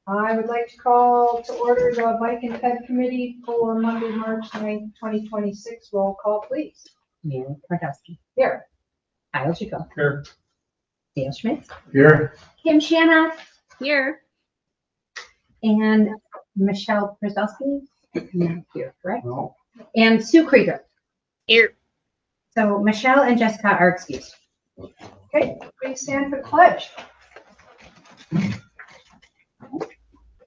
I would like to call to order the Bike and Ped Committee for Monday, March 9th, 2026. Roll call, please. Mary Kardowski. Here. Kyle Chico. Here. Dale Schmidt. Here. Kim Shanna. Here. And Michelle Krasowski. Not here, correct? No. And Sue Krieger. Here. So Michelle and Jessica are excused. Okay, please stand for the pledge.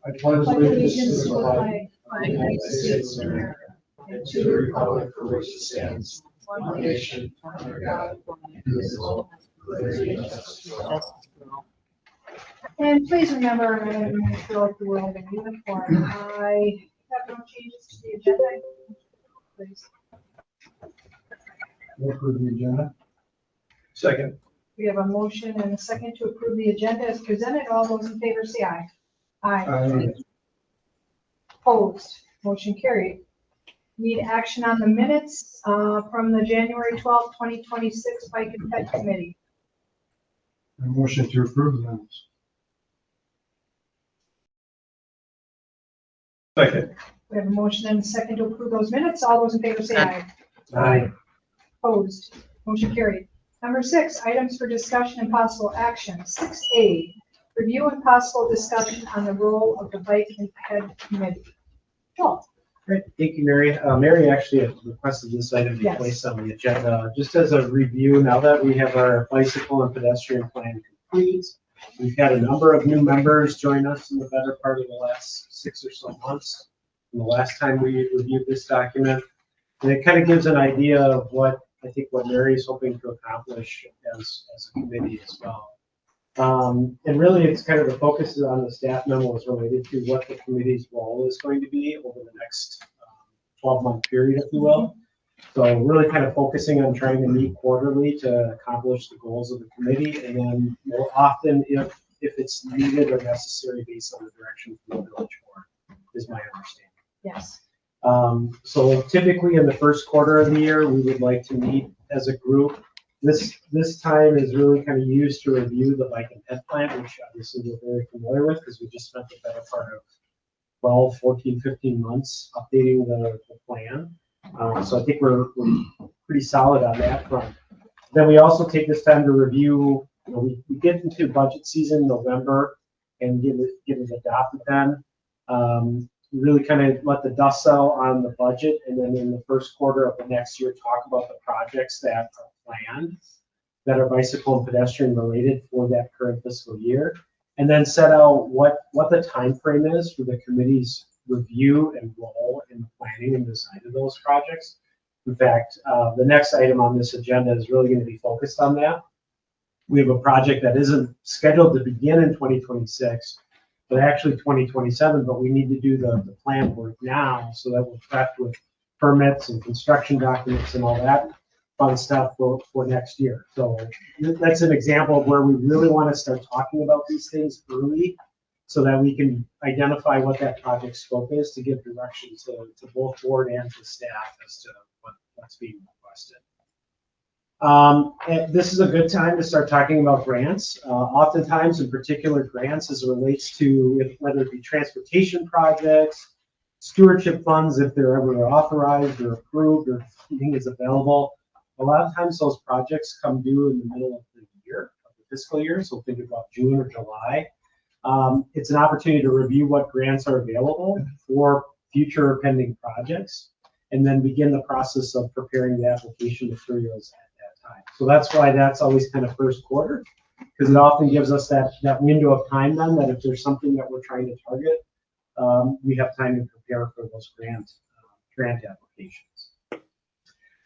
I pledge Allegiance to the flag flag of the United States of America and to the republic for which it stands, one nation, under God, indivisible, with liberty and justice for all. And please remember, I'm going to fill out the world in uniform. I have no changes to the agenda. Please. Approve the agenda. Second. We have a motion and a second to approve the agenda as presented. All those in favor say aye. Aye. Opposed? Motion carried. Need action on the minutes from the January 12th, 2026 Bike and Ped Committee. A motion to approve the minutes. Second. We have a motion and a second to approve those minutes. All those in favor say aye. Aye. Opposed? Motion carried. Number 6, items for discussion and possible action. 6A, review and possible discussion on the role of the Bike and Ped Committee. Joel. Great, thank you, Mary. Mary actually had requested this item be Yes. placed on the agenda. Just as a review, now that we have our bicycle and pedestrian plan complete, we've had a number of new members join us in the better part of the last 6 or so months. From the last time we reviewed this document, and it kind of gives an idea of what I think what Mary is hoping to accomplish as a committee as well. And really, it's kind of the focus on the staff memo is related to what the committee's role is going to be over the next 12-month period, if you will. So really kind of focusing on trying to meet quarterly to accomplish the goals of the committee, and then more often, if it's needed or necessary, based on the direction from the village board, is my understanding. Yes. So typically in the first quarter of the year, we would like to meet as a group. This time is really kind of used to review the bike and ped plan, which obviously we're very familiar with because we just spent the better part of 12, 14, 15 months updating the plan. So I think we're pretty solid on that front. Then we also take this time to review, we get into budget season in November and get it adopted then. Really kind of let the dust settle on the budget, and then in the first quarter of the next year, talk about the projects that are planned that are bicycle and pedestrian related for that current fiscal year, and then set out what the time frame is for the committee's review and role in the planning and design of those projects. In fact, the next item on this agenda is really going to be focused on that. We have a project that isn't scheduled to begin in 2026, but actually 2027, but we need to do the plan work now so that we're prepped with permits and construction documents and all that fun stuff for next year. So that's an example of where we really want to start talking about these things early so that we can identify what that project scope is to give direction to both board and to staff as to what's being requested. This is a good time to start talking about grants. Oftentimes, in particular, grants as it relates to whether it be transportation projects, stewardship funds, if they're ever authorized or approved or funding is available. A lot of times those projects come due in the middle of the year, of the fiscal year, so think about June or July. It's an opportunity to review what grants are available for future pending projects, and then begin the process of preparing the application materials at that time. So that's why that's always kind of first quarter, because it often gives us that window of time then that if there's something that we're trying to target, we have time to prepare for those grant applications.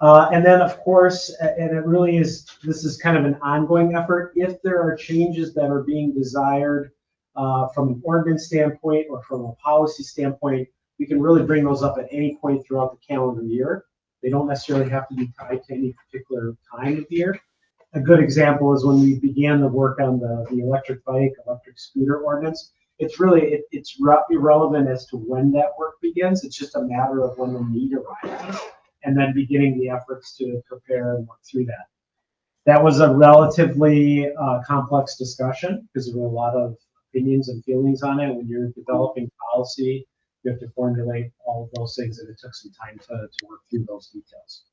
And then, of course, and it really is, this is kind of an ongoing effort. If there are changes that are being desired from an ordinance standpoint or from a policy standpoint, we can really bring those up at any point throughout the calendar year. They don't necessarily have to be tied to any particular time of year. A good example is when we began the work on the electric bike, electric scooter ordinance. It's really, it's irrelevant as to when that work begins. It's just a matter of when the need arises, and then beginning the efforts to prepare and work through that. That was a relatively complex discussion because there were a lot of opinions and feelings on it. When you're developing policy, you have to formulate all of those things, and it took some time to work through those details.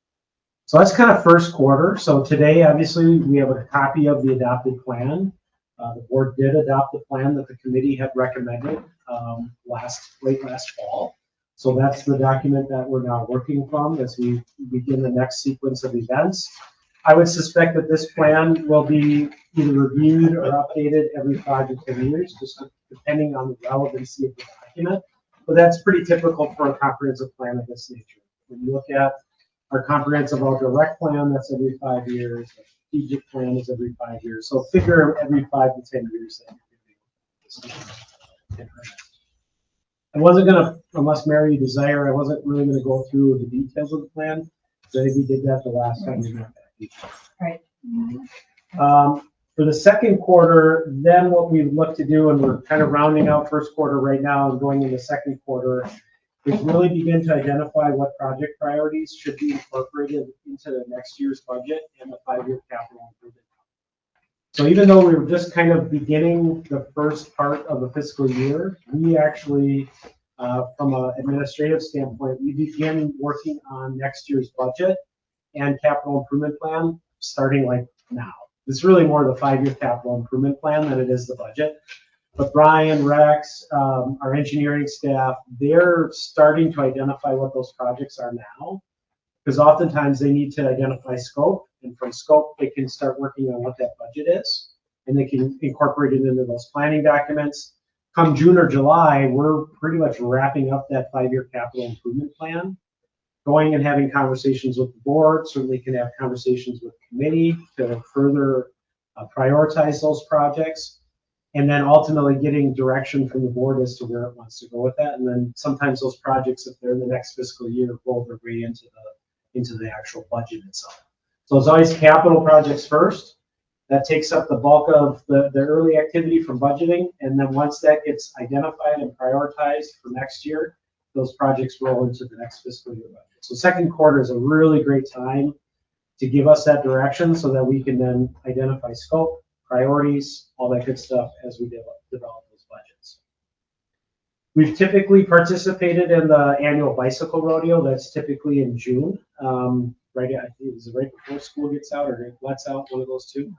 So that's kind of first quarter. So today, obviously, we have a copy of the adopted plan. The board did adopt the plan that the committee had recommended late last fall. So that's the document that we're now working from as we begin the next sequence of events. I would suspect that this plan will be either reviewed or updated every 5 to 10 years, just depending on the relevancy of the document. But that's pretty typical for a comprehensive plan of this nature. When you look at our comprehensive outdoor rec plan, that's every 5 years. The strategic plan is every 5 years. So figure every 5 to 10 years that you're doing this. I wasn't gonna, unless Mary you desire, I wasn't really gonna go through the details of the plan. So I think we did that the last time we met. Right. For the second quarter, then what we look to do, and we're kind of rounding out first quarter right now and going into second quarter, is really begin to identify what project priorities should be incorporated into the next year's budget and the 5-year capital improvement. So even though we were just kind of beginning the first part of the fiscal year, we actually, from an administrative standpoint, we begin working on next year's budget and capital improvement plan starting like now. It's really more the 5-year capital improvement plan than it is the budget. But Brian, Rex, our engineering staff, they're starting to identify what those projects are now, because oftentimes they need to identify scope, and from scope they can start working on what that budget is, and they can incorporate it into those planning documents. Come June or July, we're pretty much wrapping up that 5-year capital improvement plan, going and having conversations with the board. Certainly can have conversations with the committee to further prioritize those projects, and then ultimately getting direction from the board as to where it wants to go with that. And then sometimes those projects, if they're in the next fiscal year, roll their way into the actual budget itself. So it's always capital projects first. That takes up the bulk of the early activity from budgeting, and then once that gets identified and prioritized for next year, those projects roll into the next fiscal year budget. So second quarter is a really great time to give us that direction so that we can then identify scope, priorities, all that good stuff as we develop those budgets. We've typically participated in the annual bicycle rodeo. That's typically in June. Is it right before school gets out or it lets out, one of those two?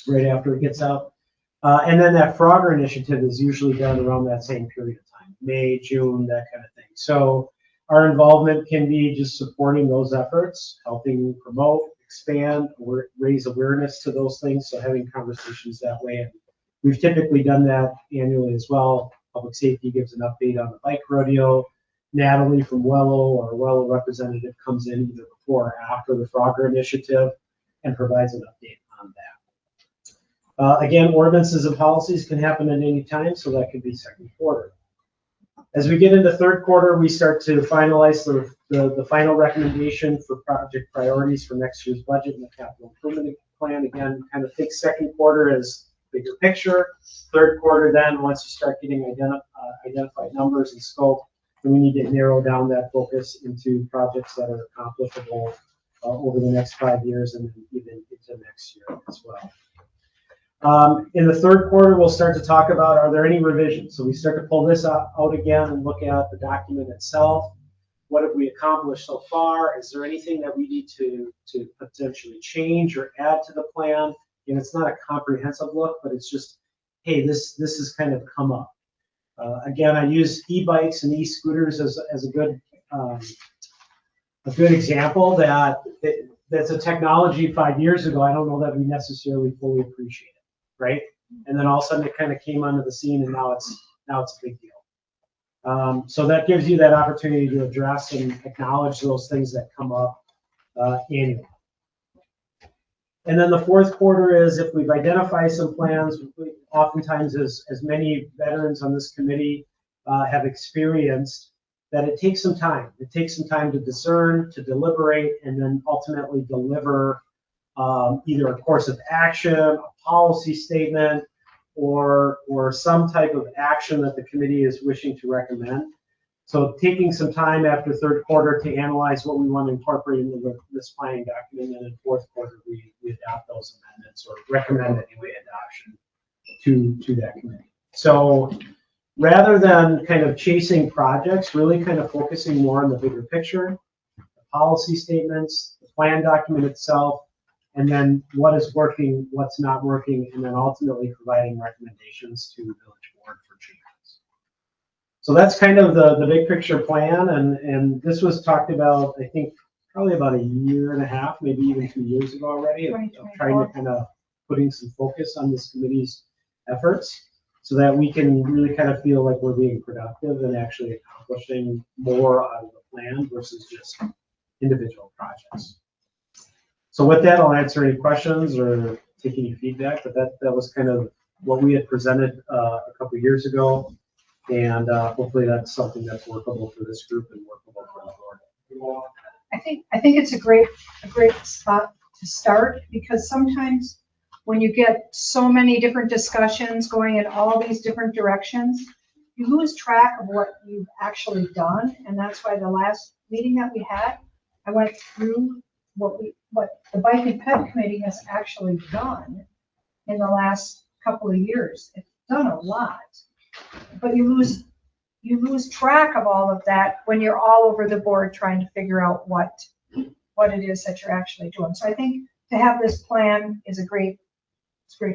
Right after it gets out. And then that Frogger initiative is usually done around that same period of time, May, June, that kind of thing. So our involvement can be just supporting those efforts, helping promote, expand, or raise awareness to those things. So having conversations that way. And we've typically done that annually as well. Public safety gives an update on the bike rodeo. Natalie from Wello or a Wello representative comes in either before or after the Frogger initiative and provides an update on that. Again, ordinances and policies can happen at any time, so that could be second quarter. As we get into third quarter, we start to finalize the final recommendation for project priorities for next year's budget and the capital improvement plan. Again, kind of think second quarter as bigger picture. Third quarter, then once you start getting identified numbers and scope, then we need to narrow down that focus into projects that are accomplishable over the next 5 years and then even into next year as well. In the third quarter, we'll start to talk about, are there any revisions? So we start to pull this out again and look at the document itself. What have we accomplished so far? Is there anything that we need to potentially change or add to the plan? And it's not a comprehensive look, but it's just, hey, this has kind of come up. Again, I use e-bikes and e-scooters as a good example that's a technology 5 years ago. I don't know that we necessarily fully appreciate it, right? And then all of a sudden it kind of came onto the scene, and now it's a big deal. So that gives you that opportunity to address and acknowledge those things that come up annually. And then the fourth quarter is if we've identified some plans. Oftentimes, as many veterans on this committee have experienced, that it takes some time. It takes some time to discern, to deliberate, and then ultimately deliver either a course of action, a policy statement, or some type of action that the committee is wishing to recommend. So taking some time after third quarter to analyze what we want to incorporate into this planning document, and in fourth quarter we adopt those amendments or recommend anyway adoption to that committee. So rather than kind of chasing projects, really kind of focusing more on the bigger picture, the policy statements, the plan document itself, and then what is working, what's not working, and then ultimately providing recommendations to the village board for changes. So that's kind of the big picture plan, and this was talked about, I think, probably about a year and a half, maybe even 2 years ago already, of trying to kind of putting some focus on this committee's efforts so that we can really kind of feel like we're being productive and actually accomplishing more out of the plan versus just individual projects. So with that, I'll answer any questions or take any feedback, but that was kind of what we had presented a couple of years ago. And hopefully that's something that's workable for this group and workable for the board. I think it's a great spot to start, because sometimes when you get so many different discussions going in all these different directions, you lose track of what you've actually done. And that's why the last meeting that we had, I went through what the Bike and Ped Committee has actually done in the last couple of years. It's done a lot, but you lose track of all of that when you're all over the board trying to figure out what it is that you're actually doing. So I think to have this plan is a great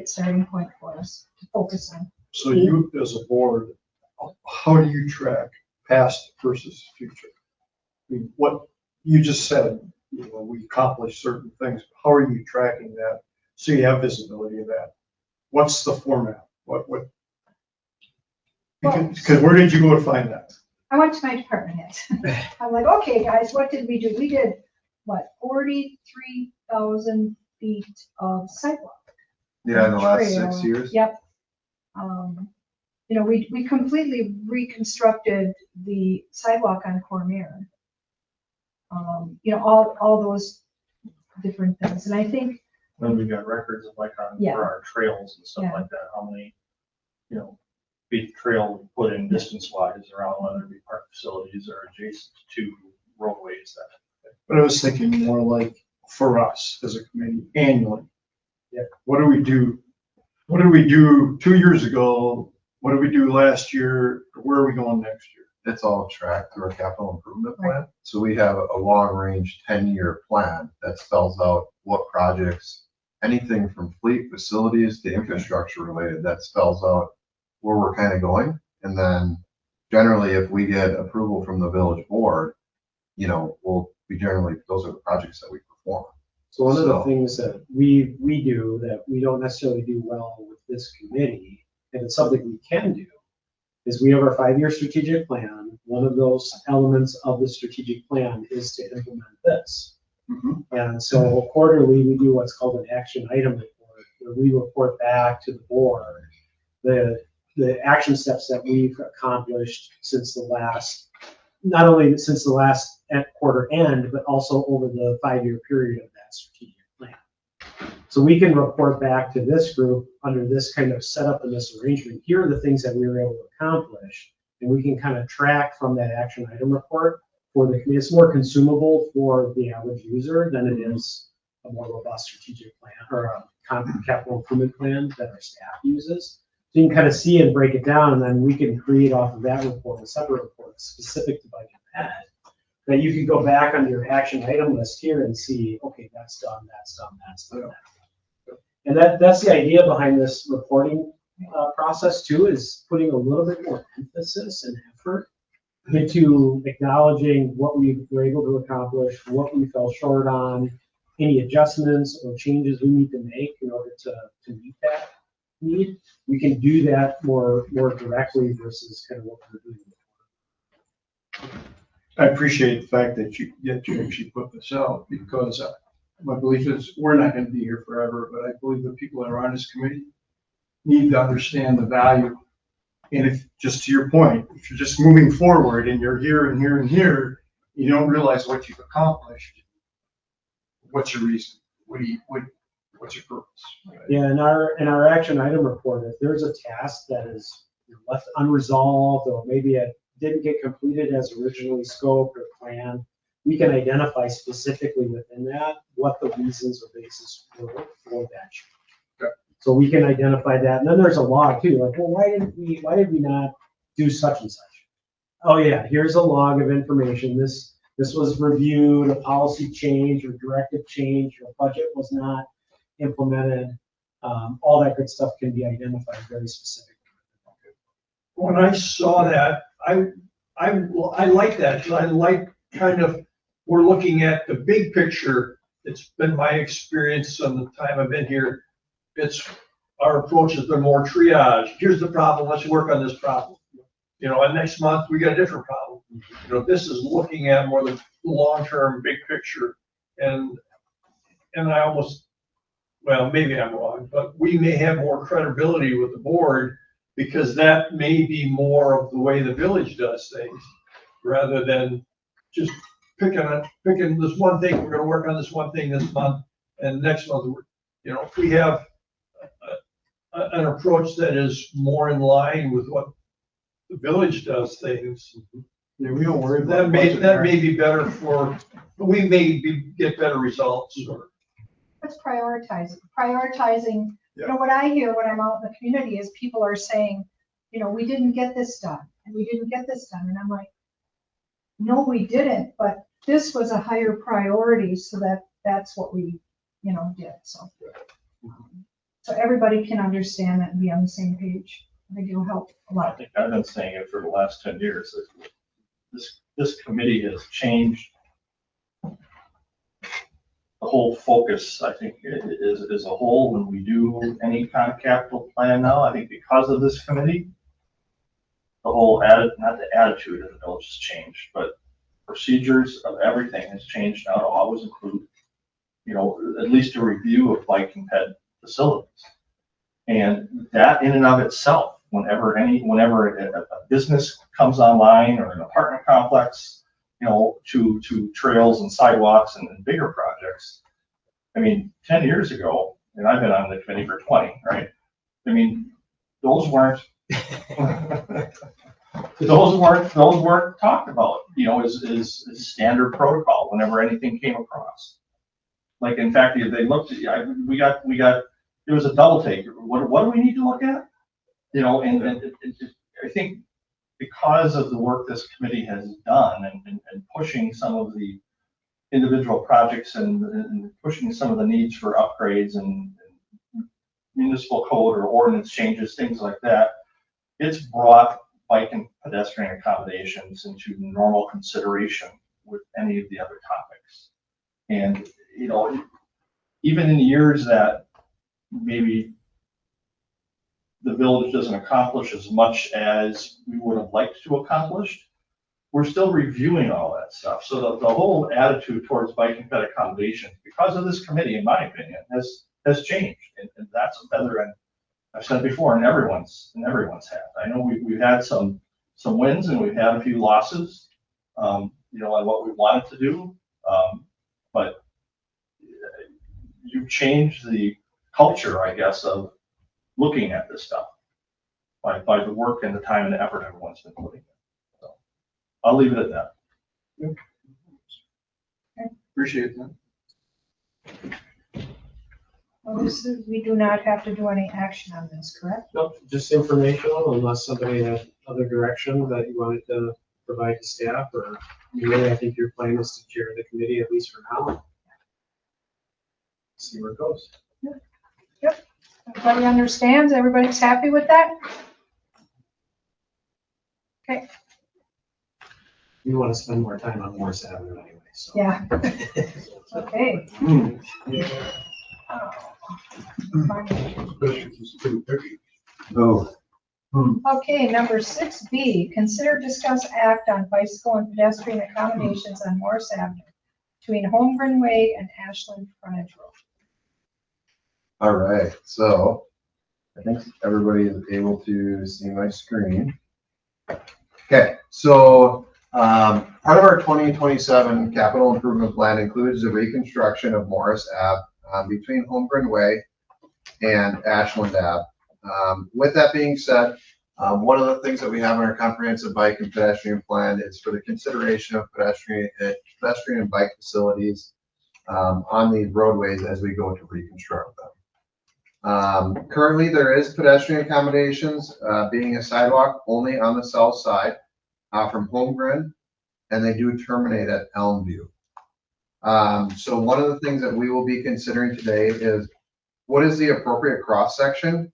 starting point for us to focus on. So you, as a board, how do you track past versus future? I mean, what you just said, we accomplished certain things. How are you tracking that so you have visibility of that? What's the format? Because where did you go to find that? I went to my department head. I'm like, okay, guys, what did we do? We did, 43,000 feet of sidewalk. Yeah, in the last Trail. 6 years. Yep. We completely reconstructed the sidewalk on Cormier. All those different things. And I think, Then we got records of like for our trails and stuff Yeah. like that, how many, feet trail we put in distance wise around, whether it be park facilities or adjacent to roadways that. But I was thinking more like for us as a committee annually. Yeah. What do we do? What did we do 2 years ago? What did we do last year? Where are we going next year? It's all tracked through our capital improvement plan. So we have a long-range 10-year plan that spells out what projects, anything from fleet facilities to infrastructure related, that spells out where we're kind of going. And then generally, if we get approval from the village board, those are the projects that we perform. So one of the things that we do that we don't necessarily do well with this committee, and it's something we can do, is we have our 5-year strategic plan. One of those elements of the strategic plan is to implement this. Mhm. And so quarterly, we do what's called an action item report, where we report back to the board the action steps that we've accomplished since not only since the last quarter end, but also over the 5-year period of that strategic plan. So we can report back to this group under this kind of setup and this arrangement. Here are the things that we were able to accomplish, and we can kind of track from that action item report for the community. It's more consumable for the average user than it is a more robust strategic plan or a capital improvement plan that our staff uses. So you can kind of see and break it down, and then we can create off of that report a separate report specific to Bike and Ped that you can go back on your action item list here and see, okay, that's done, that's done, that's done, that's done. And that's the idea behind this reporting process too, is putting a little bit more emphasis and effort into acknowledging what we were able to accomplish, what we fell short on, any adjustments or changes we need to make in order to meet that need. We can do that more directly versus kind of what we're doing before. I appreciate the fact that you actually put this out, because my belief is we're not going to be here forever, but I believe the people that are on this committee need to understand the value. And if, just to your point, if you're just moving forward and you're here and here and here, you don't realize what you've accomplished. What's your reason? What's your purpose? Right? Yeah, in our action item report, if there's a task that is left unresolved or maybe it didn't get completed as originally scoped or planned, we can identify specifically within that what the reasons or basis were for that change. Okay. So we can identify that. And then there's a log too, like, well, why did we not do such and such? Oh yeah, here's a log of information. This was reviewed, a policy change or directive change, or budget was not implemented. All that good stuff can be identified very specifically. When I saw that, I like that, 'cause I like kind of, we're looking at the big picture. It's been my experience on the time I've been here. Our approach has been more triage. Here's the problem, let's work on this problem. And next month, we got a different problem. This is looking at more the long-term, big picture. And I almost, well, maybe I'm wrong, but we may have more credibility with the board because that may be more of the way the village does things, rather than just picking this one thing. We're gonna work on this one thing this month, and next month, if we have an approach that is more in line with what the village does things. Yeah, we don't worry That about may be better we may get better results. What's prioritizing, what I hear when I'm out in the community is people are saying, we didn't get this done, and we didn't get this done, and I'm like, no, we didn't, but this was a higher priority, so that's what we, did, so everybody can understand that and be on the same page. I think it'll help a I lot. think I've been saying it for the last 10 years. This committee has changed. The whole focus, I think, is a whole. When we do any kind of capital plan now, I think because of this committee, the whole not the attitude of the village has changed, but procedures of everything has changed now to always include, at least a review of bike and ped facilities. And that in and of itself, whenever a business comes online or an apartment complex, to trails and sidewalks and bigger projects. 10 years ago, and I've been on the committee for 20, right? Those weren't talked about, as standard protocol whenever anything came across. Like, in fact, they looked at, there was a double take. What do we need to look at? And I think because of the work this committee has done and pushing some of the individual projects and pushing some of the needs for upgrades and municipal code or ordinance changes, things like that, it's brought bike and pedestrian accommodations into normal consideration with any of the other topics. And, even in years that maybe the village doesn't accomplish as much as we would have liked to accomplish, we're still reviewing all that stuff. So the whole attitude towards bike and ped accommodations, because of this committee, in my opinion, has changed. And that's a feather, and I've said before, and everyone's had. I know we've had some wins and we've had a few losses, on what we wanted to do. But you've changed the culture, I guess, of looking at this stuff by the work and the time and the effort everyone's been putting in. So I'll leave it at that. Appreciate that. Well, we do not have to do any action on this, correct? Nope, just informational, unless somebody had other direction that you wanted to provide to staff, or really, I think your plan is to chair the committee, at least for now. See where it goes. Yep. Everybody understands? Everybody's happy with that? Okay. We want to spend more time on Morris Avenue anyway, so. Yeah. Okay. Oh, Okay, number 6B, consider, discuss, act on bicycle and pedestrian accommodations on Morris Avenue between Holmgren Way and Ashland Frontage Road. all right. So I think everybody is able to see my screen. Okay, so part of our 2027 capital improvement plan includes the reconstruction of Morris Ave between Holmgren Way and Ashland Ave. With that being said, one of the things that we have in our comprehensive bike and pedestrian plan is for the consideration of pedestrian and bike facilities on these roadways as we go to reconstruct them. Currently, there is pedestrian accommodations, being a sidewalk only on the south side, from Holmgren, and they do terminate at Elmview. So one of the things that we will be considering today is what is the appropriate cross section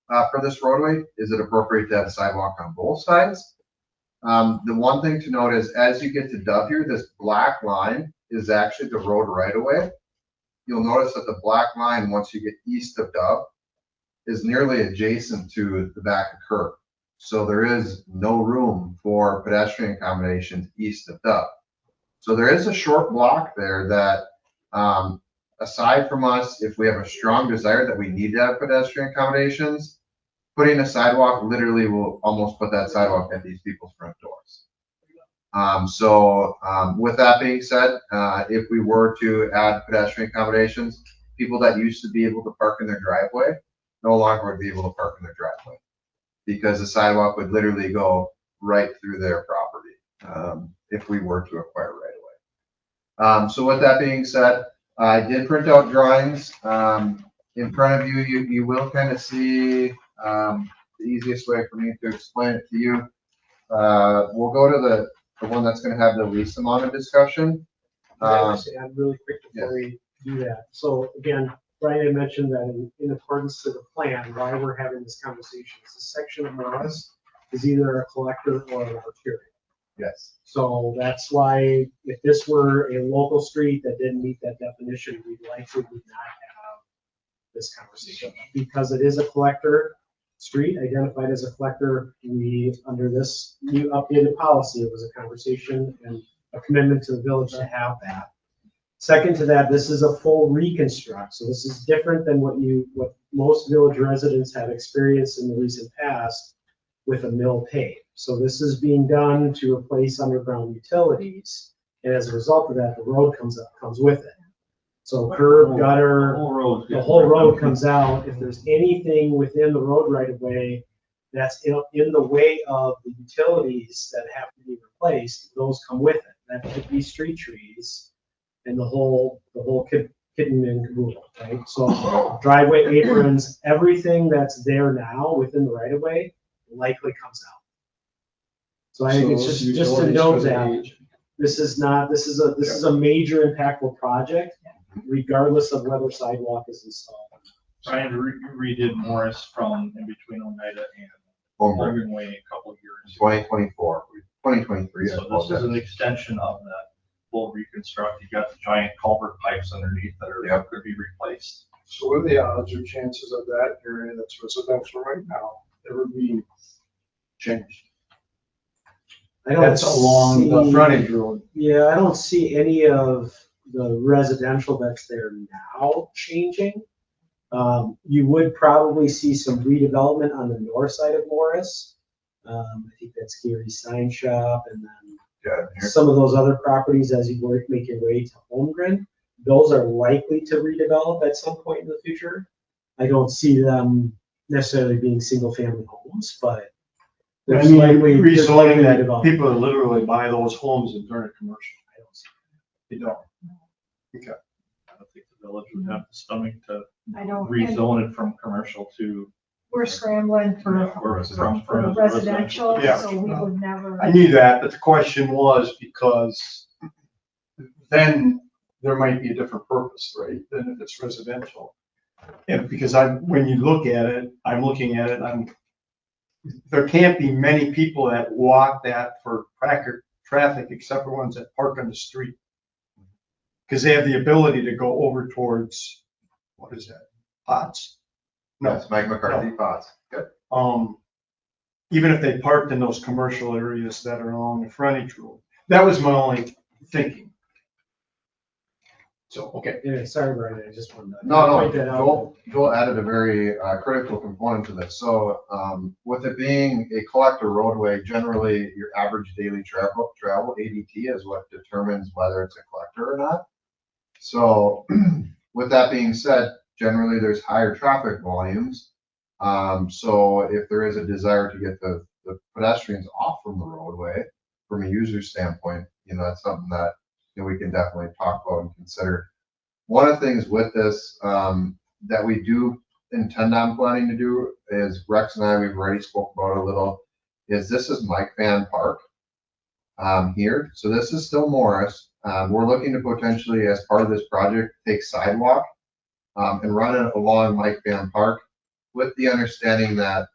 for this roadway? Is it appropriate to have a sidewalk on both sides? The one thing to note is as you get to Dove here, this black line is actually the road right away. You'll notice that the black line, once you get east of Dove, is nearly adjacent to the back of curb. So there is no room for pedestrian accommodations east of Dove. So there is a short block there that, aside from us, if we have a strong desire that we need to have pedestrian accommodations, putting a sidewalk literally will almost put that sidewalk at these people's front doors. With that being said, if we were to add pedestrian accommodations, people that used to be able to park in their driveway no longer would be able to park in their driveway because the sidewalk would literally go right through their property if we were to acquire right away. So with that being said, I did print out drawings. In front of you, you will kind of see the easiest way for me to explain it to you. We'll go to the one that's going to have the least amount of discussion. Just add really quick before we do that. So again, Brian had mentioned that in accordance to the plan, why we're having this conversation is this section of Morris is either a collector or an arterial. Yes. So that's why if this were a local street that didn't meet that definition, we likely would not have this conversation. Because it is a collector street, identified as a collector, we, under this new updated policy, it was a conversation and a commitment to the village to have that. Second to that, this is a full reconstruct. So this is different than what most village residents have experienced in the recent past with a mill pave. So this is being done to replace underground utilities. And as a result of that, the road comes with it. So curb, gutter, the whole road comes out. If there's anything within the road right of way that's in the way of the utilities that have to be replaced, those come with it. That could be street trees and the whole kit and caboodle, right? So driveway aprons, everything that's there now within the right of way likely comes out. So I think it's just to note that this is a major impactful project, regardless of whether sidewalk is installed. Brian redid Morris from in between Oneida and Holmgren Way a couple of years. 2024, 2023. So this is an extension of that full reconstruct. You got the giant culvert pipes underneath that are going to be replaced. So what are the odds or chances of that area that's residential right now ever being changed? That's along the frontage road. Yeah, I don't see any of the residential that's there now changing. You would probably see some redevelopment on the north side of Morris. I think that's Gary's Sign Shop, and then some of those other properties as you make your way to Holmgren. Those are likely to redevelop at some point in the future. I don't see them necessarily being single-family homes, but there's likely rezoning that development. people literally buy those homes and turn it commercial. I don't see it. You don't. Okay. I don't think the village would have the stomach to I don't, and rezone it from commercial to. we're scrambling for residential, Yeah. so we would never. I knew that, but the question was because then there might be a different purpose, right, than if it's residential. And because when you look at it, I'm looking at it, there can't be many people that walk that for traffic except for ones that park on the street. Because they have the ability to go over towards, what is that, Potts? No, That's Mike McCarthy Potts. Good. even if they parked in those commercial areas that are along the frontage road. That was my only thinking. So, okay. Yeah, sorry, Brian, I just wanted to No, point that out. Joel added a very critical component to this. So with it being a collector roadway, generally your average daily travel ADT is what determines whether it's a collector or not. So with that being said, generally there's higher traffic volumes. So if there is a desire to get the pedestrians off from the roadway, from a user standpoint, that's something that we can definitely talk about and consider. One of the things with this that we do intend on planning to do is Rex and I, we've already spoke about it a little, is this is Mike Van Park here. So this is still Morris. We're looking to potentially, as part of this project, take sidewalk and run it along Mike Van Park with the understanding that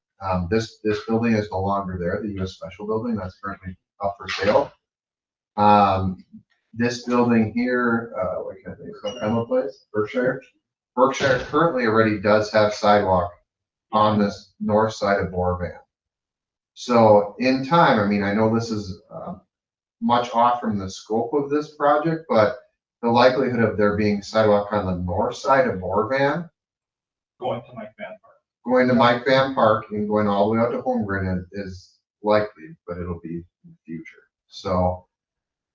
this building is no longer there, the U.S. Special Building that's currently up for sale. This building here, what can I think of? Emma Place, Berkshire. Berkshire currently already does have sidewalk on this north side of Morvan. So in time, I mean, I know this is much off from the scope of this project, but the likelihood of there being sidewalk on the north side of Morvan, Going to Mike Van Park. going to Mike Van Park and going all the way out to Holmgren is likely, but it'll be in the future. So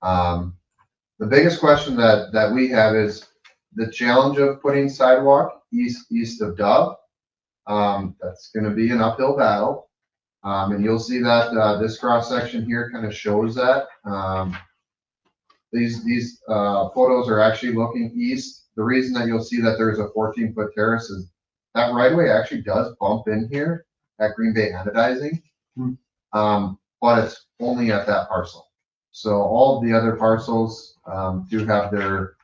the biggest question that we have is the challenge of putting sidewalk east of Dove. That's going to be an uphill battle. And you'll see that this cross section here kind of shows that. These photos are actually looking east. The reason that you'll see that there's a 14-foot terrace is that right of way actually does bump in here at Green Bay Anodizing. But it's only at that parcel. So all of the other parcels do have the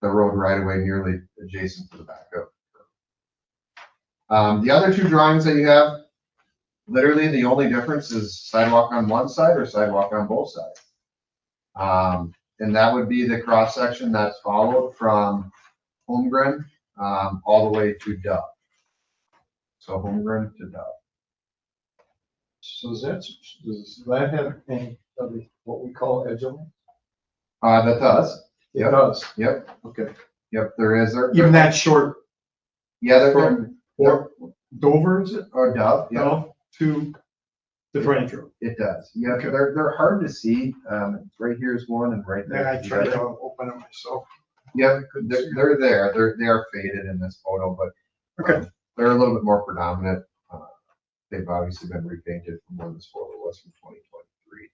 road right of way nearly adjacent to the back of. The other two drawings that you have, literally the only difference is sidewalk on one side or sidewalk on both sides. And that would be the cross section that's followed from Holmgren all the way to Dove. So Holmgren to Dove. So does that have any of what we call Adjourn? That does. It does. Yep. Okay. Yep. There is. Even that short Yeah. They're from Dover, is it? or Dove. Yep. No, to the Frontage Road. It does. Yeah. Okay. They're hard to see. Right here is one, and right there. Yeah, I is the tried other. to open it myself. Yeah, they're there. They are faded in this photo, but Okay. they're a little bit more predominant. They've obviously been repainted from when this photo was from 2023.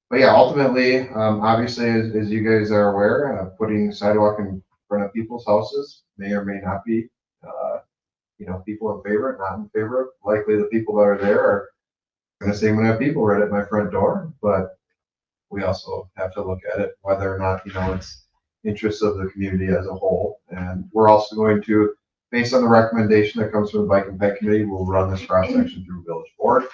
But yeah, ultimately, obviously, as you guys are aware, putting sidewalk in front of people's houses may or may not be, people in favor, not in favor. Likely the people that are there are going to say, I'm going to have people right at my front door, but we also have to look at it, whether or not, it's interests of the community as a whole. And we're also going to, based on the recommendation that comes from the Bike and Ped Committee, we'll run this cross section through Village Board.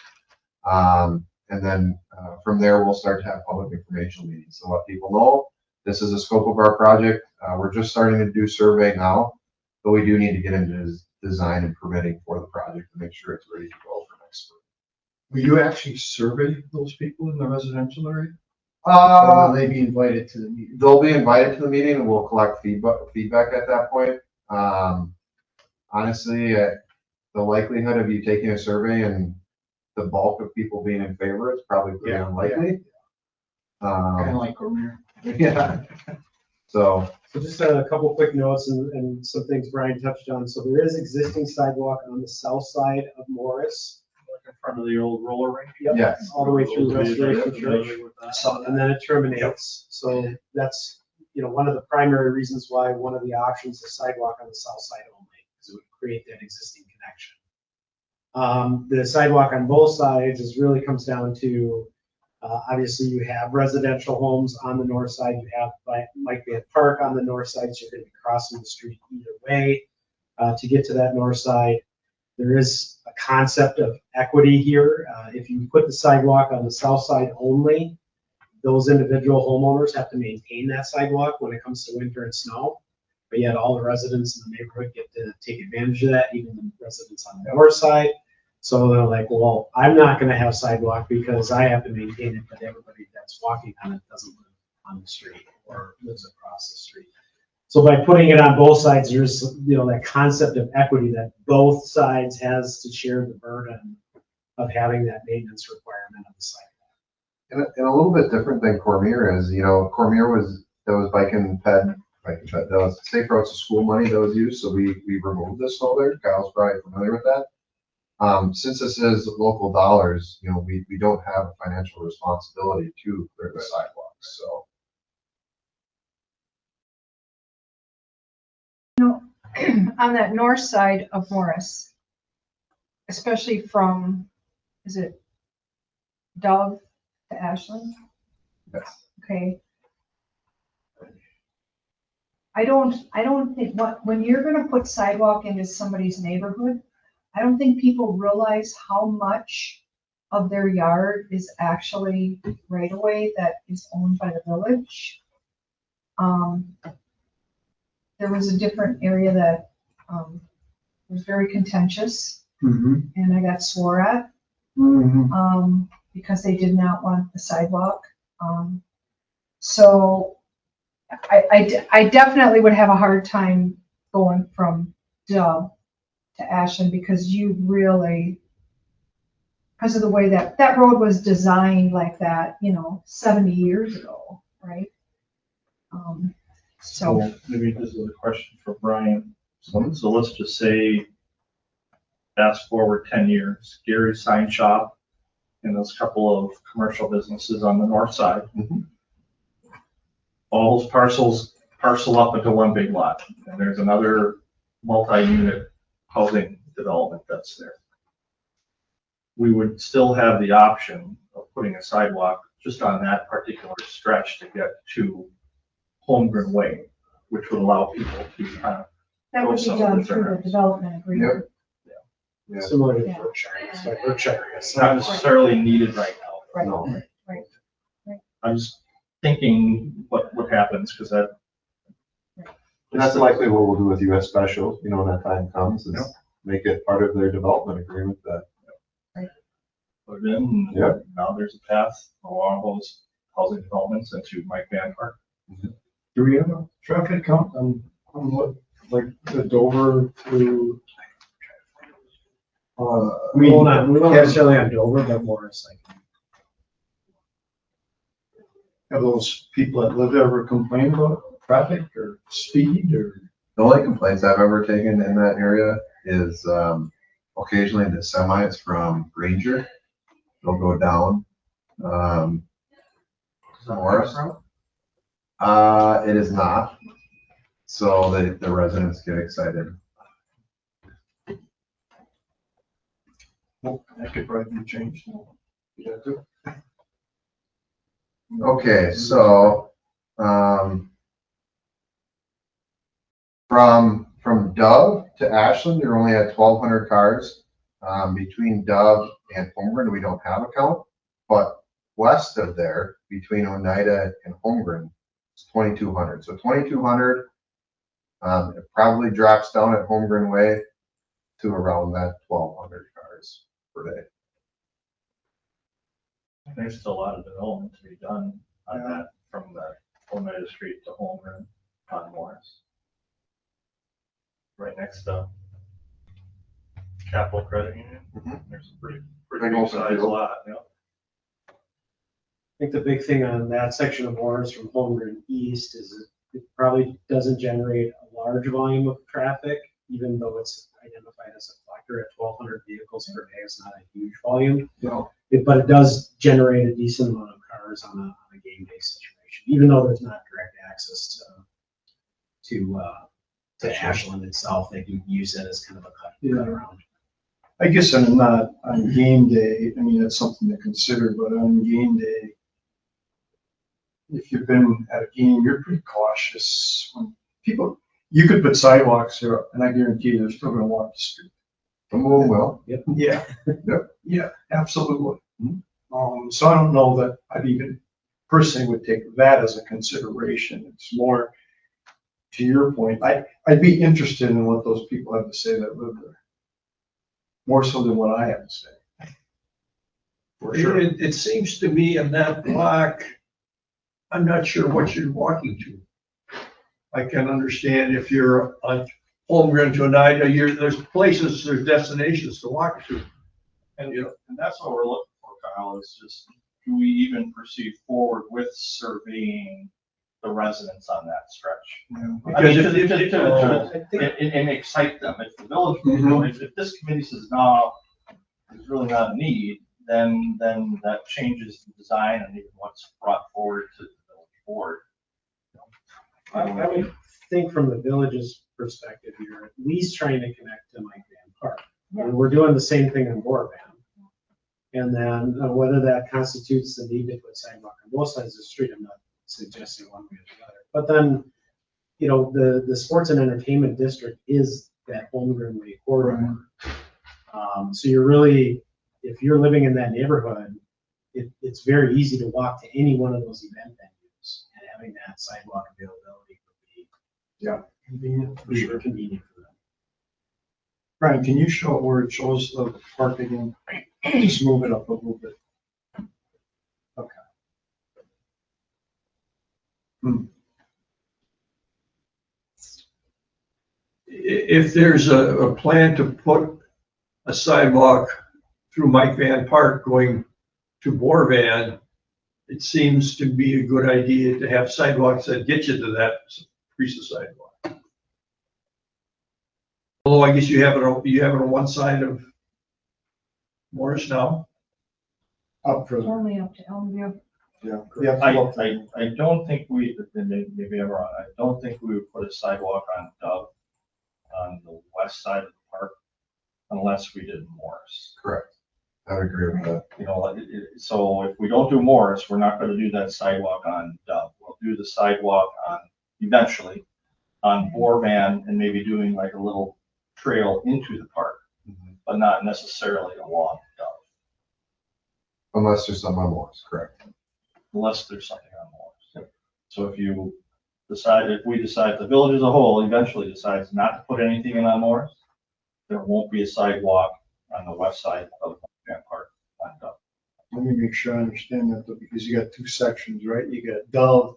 And then from there, we'll start to have public informational meetings to let people know this is the scope of our project. We're just starting to do survey now, but we do need to get into design and permitting for the project to make sure it's ready to go for next spring. Will you actually survey those people in the residential area? Or will they be invited to the meeting? They'll be invited to the meeting and we'll collect feedback at that point. Honestly, the likelihood of you taking a survey and the bulk of people being in favor is probably pretty unlikely. Kind of like Cormier. Yeah. So just a couple quick notes and some things Brian touched on. So there is existing sidewalk on the south side of Morris. In front of the old roller rink. yes, All the way through Restoration Church. And then it terminates. So that's, one of the primary reasons why one of the options is sidewalk on the south side only, because it would create that existing connection. The sidewalk on both sides really comes down to, obviously you have residential homes on the north side, you have Mike Van Park on the north side, so you're going to be crossing the street either way to get to that north side. There is a concept of equity here. If you put the sidewalk on the south side only, those individual homeowners have to maintain that sidewalk when it comes to winter and snow. But yet all the residents in the neighborhood get to take advantage of that, even the residents on the north side. So they're like, well, I'm not going to have sidewalk because I have to maintain it, but everybody that's walking on it doesn't live on the street or lives across the street. So by putting it on both sides, there's, that concept of equity that both sides has to share the burden of having that maintenance requirement of the sidewalk. and a little bit different than Cormier is, Cormier was Bike and Ped, that was Safe Routes to School money that was used, so we removed this snow there. Kyle's probably familiar with that. Since this is local dollars, we don't have a financial responsibility to clear the sidewalks, so. on that north side of Morris, especially from, is it Dove to Ashland? Yes. Okay. I don't think, when you're gonna put sidewalk into somebody's neighborhood, I don't think people realize how much of their yard is actually right away that is owned by the village. There was a different area that, was very contentious, and I got swore at, because they did not want the sidewalk. So I definitely would have a hard time going from Dove to Ashland, because you really, because of the way that road was designed like that, 70 years ago, right? So, Maybe this is a question for Brian. So let's just say, fast forward 10 years, Gary's sign shop and those couple of commercial businesses on the north side. Mhm. All those parcels parcel up into one big lot, and there's another multi-unit housing development that's there. We would still have the option of putting a sidewalk just on that particular stretch to get to Holmgren Way, which would allow people to kind of, that would be Some of done the through the turnarounds. development agreement. Yeah. Similar to Yeah. Berkshire, it's like Berkshire, it's not necessarily needed right now. Right, No. right. I'm just thinking what happens, because that. And that's likely what we'll do with US Special, when that time comes, is Yep. make it part of their development agreement that, Put it in, and Yep. now there's a path along those housing developments into Mike Van Park. Do we have a traffic count on what, like the Dover to? We don't necessarily on Dover, but Morris, like. Have those people that live there ever complained about traffic or speed or? the only complaints I've ever taken in that area is, occasionally the semis from Ranger, they'll go down. Morris? It is not. So the residents get excited. Well, that could probably be changed. Yeah, too. Okay, so, from Dove to Ashland, you're only at 1,200 cars. Between Dove and Holmgren, we don't have a count, but west of there, between Oneida and Holmgren, it's 2,200. So 2,200, it probably drops down at Holmgren Way to around that 1,200 cars per day. There's still a lot of development to be done on that, from the Oneida Street to Holmgren on Morris. Right next to Capital Credit Union. Mhm. There's a pretty Big big open size field. lot, I think the big thing on that section of Morris from Holmgren East is it probably doesn't generate a large volume of traffic, even though it's identified as a collector at 1,200 vehicles per day. It's not a huge volume, but it does generate a decent amount of cars on a game day situation, even though there's not direct access to Ashland itself. They do use it as kind of a cut around. I guess I'm not on game day, I mean, that's something to consider, but on game day, if you've been at a game, you're pretty cautious. When people, you could put sidewalks there, and I guarantee you, they're still gonna walk the street. Oh, well. Yeah, yeah, absolutely. So I don't know that I'd even personally would take that as a consideration. It's more, to your point, I'd be interested in what those people have to say that live there. More so than what I have to say. For sure. It seems to me in that block, I'm not sure what you're walking to. I can understand if you're on Holmgren to Oneida, there's places, there's destinations to walk to. And, and that's what we're looking for, Kyle, is just, do we even proceed forward with surveying the residents on that stretch? I mean, and excite them. If the village, if this committee says, no, there's really not a need, then that changes the design and even what's brought forward to the village board. I would think from the village's perspective, you're at least trying to connect to Mike Van Park. Yeah. And we're doing the same thing in Borvan. And then whether that constitutes the need to put sidewalk on both sides of the street, I'm not suggesting one way or the other. But then, you know, the sports and entertainment district is that Holmgren Way corridor. So you're really, if you're living in that neighborhood, it's very easy to walk to any one of those event venues, and having that sidewalk availability would Convenient for be sure. convenient for them. Brian, can you show where it shows the parking and just move it up a little bit? Okay. If there's a plan to put a sidewalk through Mike Van Park going to Borvan, it seems to be a good idea to have sidewalks that get you to that piece of sidewalk. Although I guess you have it on one side of Morris now. Up for, Only up to Elmview. yeah. I don't think we, maybe I'm wrong, I don't think we would put a sidewalk on Dove on the west side of the park unless we did Morris. Correct. I would agree with that. You know, so if we don't do Morris, we're not gonna do that sidewalk on Dove. We'll do the sidewalk on, eventually, on Borvan and maybe doing like a little trail into the park, but not necessarily along Dove, Unless there's some on Morris, correct. unless there's something on Morris. So if we decide, the village as a whole eventually decides not to put anything in on Morris, there won't be a sidewalk on the west side of Van Park on Dove. Let me make sure I understand that though, because you got two sections, right? You got Dove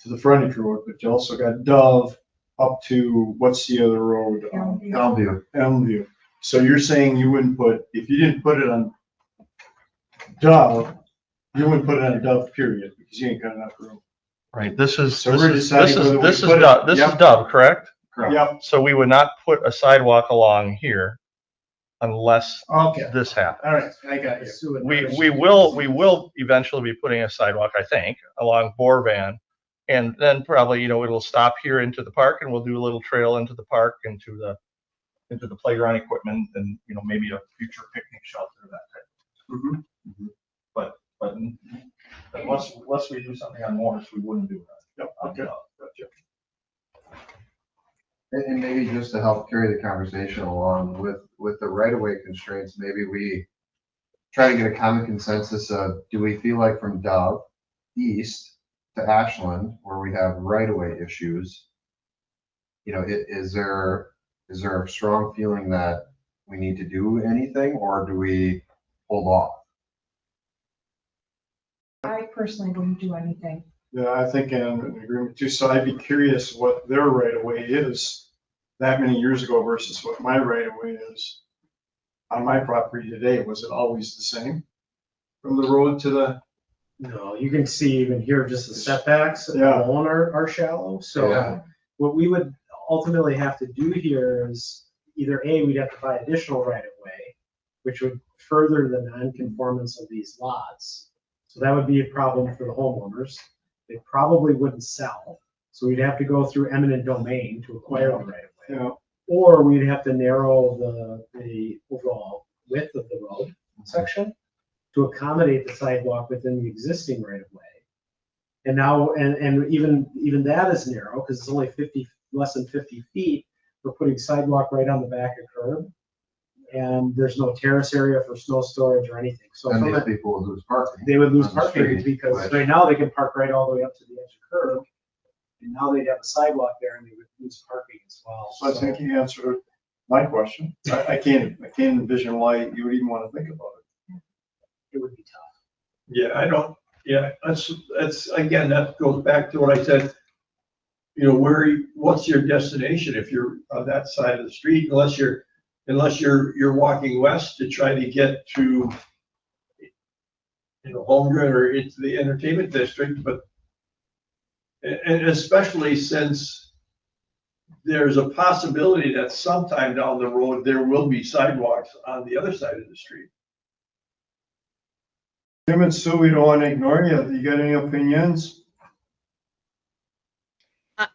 to the frontage road, but you also got Dove up to, what's the other road? Elmview. Elmview. So you're saying you wouldn't put, if you didn't put it on Dove, you wouldn't put it on Dove, period, because you ain't got enough room. Right, this is, So this we're is, deciding this is, whether we this is put it- Dove, this is Yep. Dove, correct? Yep, So we would not put a sidewalk along here unless okay, this happened. all right, I got you. We will eventually be putting a sidewalk, I think, along Borvan. And then probably, you know, it'll stop here into the park and we'll do a little trail into the park, into the playground equipment and, you know, maybe a future picnic shelter, that type. Mhm. But unless we do something on Morris, we wouldn't do that. Yep, on okay, Dove. gotcha. And maybe just to help carry the conversation along with the right-of-way constraints, maybe we try to get a common consensus of, do we feel like from Dove east to Ashland, where we have right-of-way issues, you know, is there a strong feeling that we need to do anything, or do we hold off? I personally wouldn't do anything. Yeah, I think I'm in agreement too. So I'd be curious what their right of way is that many years ago versus what my right of way is on my property today. Was it always the same from the road to the? No, you can see even here, just the setbacks Yeah. alone are shallow. So Yeah. what we would ultimately have to do here is either we'd have to buy additional right of way, which would further the non-conformance of these lots. So that would be a problem for the homeowners. They probably wouldn't sell. So we'd have to go through eminent domain to acquire the right of way. You know, Or we'd have to narrow the overall width of the road section to accommodate the sidewalk within the existing right of way. And now, and even that is narrow because it's only less than 50 feet. We're putting sidewalk right on the back of curb. And there's no terrace area for snow storage or anything. So And from these a, people will lose parking. they would lose on the parking street, because which- right now they can park right all the way up to the edge of curb. And now they'd have a sidewalk there and they would lose parking as well. so I think you answered my question. I can't envision why you would even want to think about it. It would be tough. Yeah, I don't, yeah, that's, again, that goes back to what I said. You know, what's your destination if you're on that side of the street, unless you're walking west to try to get to, you know, Holmgren or into the entertainment district, but, and especially since there's a possibility that sometime down the road, there will be sidewalks on the other side of the street. Tim and Sue, we don't want to ignore you. You got any opinions?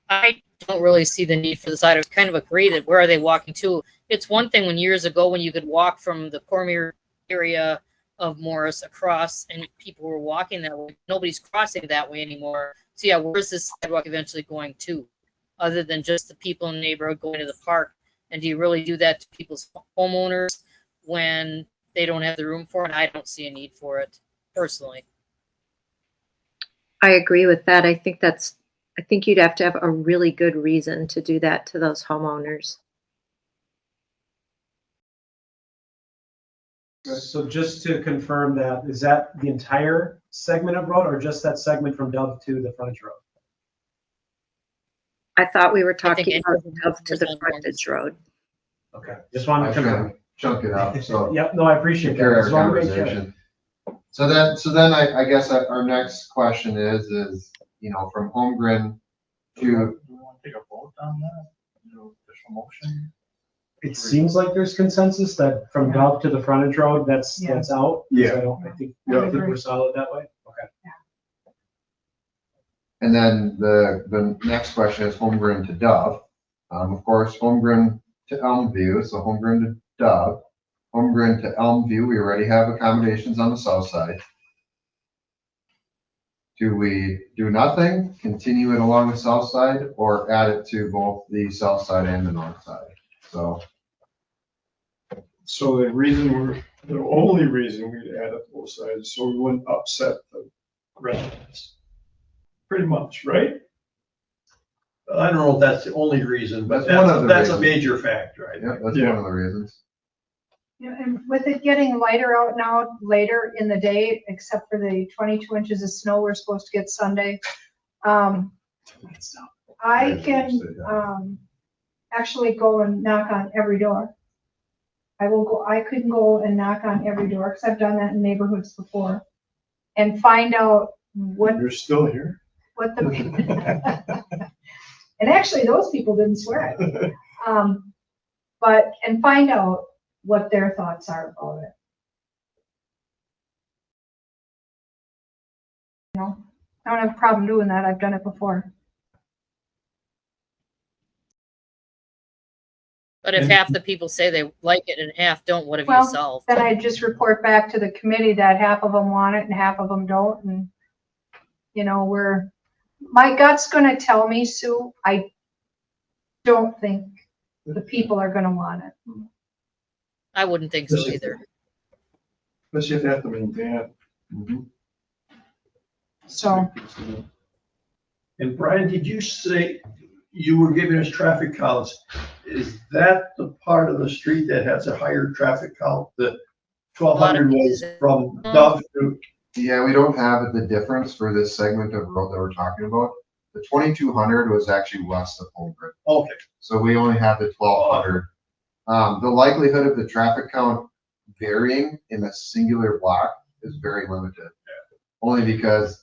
I don't really see the need for the side. I kind of agree that where are they walking to? It's one thing when years ago when you could walk from the Cormier area of Morris across and people were walking that way. Nobody's crossing that way anymore. So yeah, where's this sidewalk eventually going to? Other than just the people in the neighborhood going to the park? And do you really do that to people's homeowners when they don't have the room for it? I don't see a need for it personally. I agree with that. I think you'd have to have a really good reason to do that to those homeowners. So just to confirm that, is that the entire segment of road or just that segment from Dove to the Frontage Road? I thought we were I think talking about anything Dove to the on Frontage Road. Okay, just wanted I to confirm. chunk it up, so. Yep, no, I appreciate Carry that. our Just wanted to make sure. conversation. So then I guess our next question is, you know, from Holmgren to, Do we want to take a vote on that? Do official motion? It seems like there's consensus that from Dove to the Frontage Road, that's Yeah. out. Yeah. I think we're solid that way. Okay. and then the next question is Holmgren to Dove. Of course, Holmgren to Elmview, so Holmgren to Dove. Holmgren to Elmview, we already have accommodations on the south side. Do we do nothing, continue it along the south side, or add it to both the south side and the north side? So, So the only reason we'd add up both sides, so we wouldn't upset the residents. Pretty much, right? I don't know if that's the only reason, but That's one of the that's a reasons. major factor, I yeah, think. that's Yeah. one of the reasons. Yeah, and with it getting lighter out now, later in the day, except for the 22 inches of snow we're supposed to get Sunday, I can actually go and knock on every door. I could go and knock on every door, because I've done that in neighborhoods before, and find out what You're still here? the. And actually, those people didn't swear at me. And find out what their thoughts are about it. You know, I don't have a problem doing that. I've done it before. But if half the people say they like it and half don't, what have you Well, solved? then I just report back to the committee that half of them want it and half of them don't, and, you know, my gut's gonna tell me, Sue, I don't think the people are gonna want it. I wouldn't think so either. Especially if they have to maintain it. Mhm. So, And Brian, did you say you were giving us traffic counts? Is that the part of the street that has a higher traffic count? The 1,200 was from Dove to, Yeah, we don't have the difference for this segment of road that we're talking about. The 2,200 was actually west of Holmgren. okay, So we only have the 1,200. The likelihood of the traffic count varying in a singular block is very limited. Only because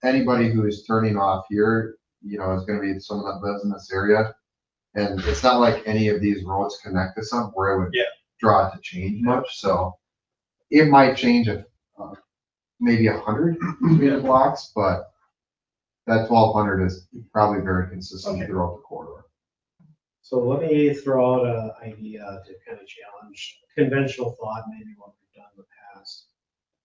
anybody who is turning off here, you know, is gonna be someone that lives in this area. And it's not like any of these roads connect to some where it would draw it to change much, so it might change if, maybe 100 between the blocks, but that 1,200 is probably very consistent throughout the corridor. So let me throw out an idea to kind of challenge conventional thought, maybe what we've done in the past.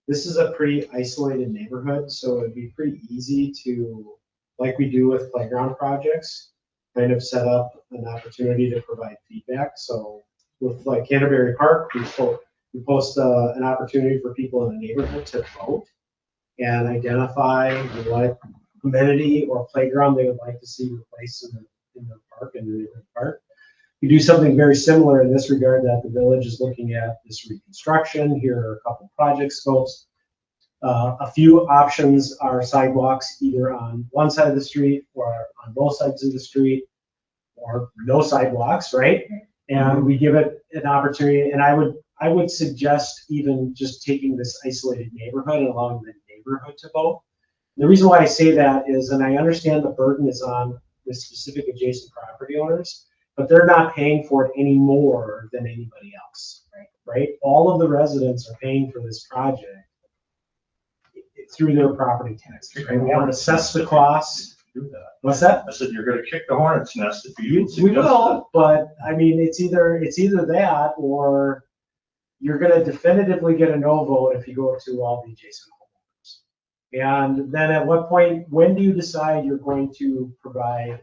This is a pretty isolated neighborhood, so it'd be pretty easy to, like we do with playground projects, kind of set up an opportunity to provide feedback. So with like Canterbury Park, we post an opportunity for people in the neighborhood to vote and identify what amenity or playground they would like to see replaced in the park, in the neighborhood park. We do something very similar in this regard, that the village is looking at this reconstruction. Here are a couple project scopes. A few options are sidewalks either on one side of the street or on both sides of the street, or no sidewalks, right? And we give it an opportunity, and I would suggest even just taking this isolated neighborhood and allowing the neighborhood to vote. The reason why I say that is, and I understand the burden is on the specific adjacent property owners, but they're not paying for it any more than anybody else, right? All of the residents are paying for this project through their property taxes, right? We haven't assessed the costs, do that. What's that? I said, you're gonna kick the hornet's nest if you We suggest that. will, but I mean, it's either that or you're gonna definitively get a no vote if you go to all the adjacent homeowners. And then at what point, when do you decide you're going to provide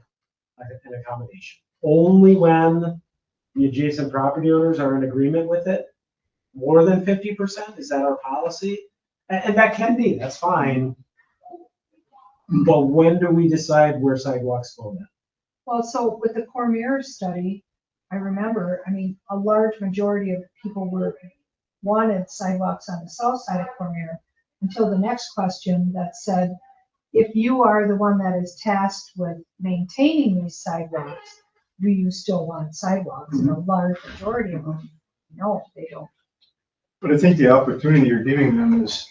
an accommodation? Only when the adjacent property owners are in agreement with it? More than 50%? Is that our policy? And that can be, that's fine. But when do we decide where sidewalks go then? Well, so with the Cormier study, I remember, I mean, a large majority of people wanted sidewalks on the south side of Cormier until the next question that said, if you are the one that is tasked with maintaining these sidewalks, do you still want sidewalks? And a large majority of them, no, they don't. But I think the opportunity you're giving them is,